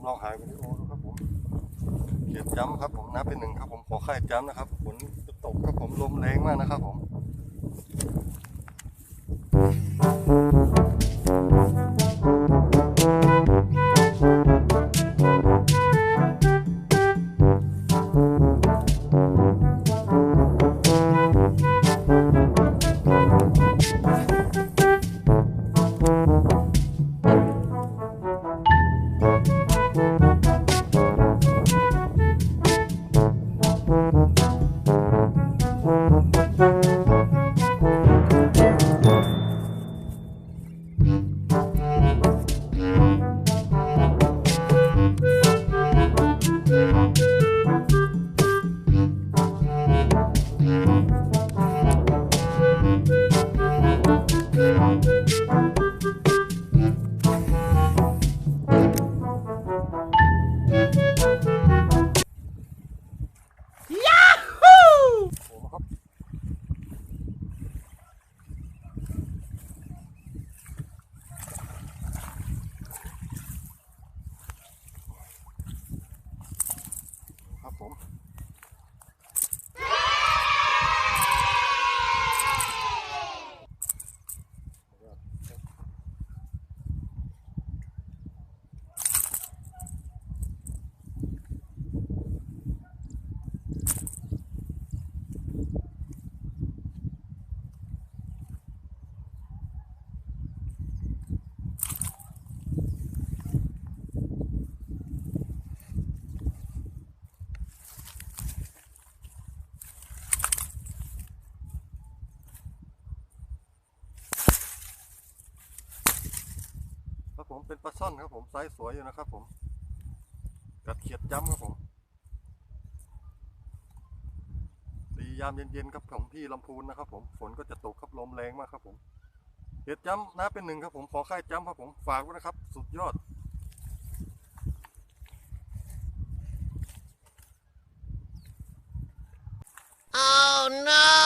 ลองหายวิดีโอดูครับผมเขียดจ้ำครับผมน้ำเป็นหนึ่งครับผมขอค่ายจ้ำนะครับฝนจะตกครับผมลมแรงมากนะครับผมครับผมครับผมเป็นปลาช่อนครับผมไซส์สวยอยู่นะครับผมกัดเขียดจ้ำครับผมตียามเย็นๆครับผมที่ลำพูนนะครับผมฝนก็จะตกครับลมแรงมากครับผมเขียดจ้ำน้ำเป็นหนึ่งครับผมขอค่ายจ้ำครับผมฝากไว้นะครับสุดยอดOh no!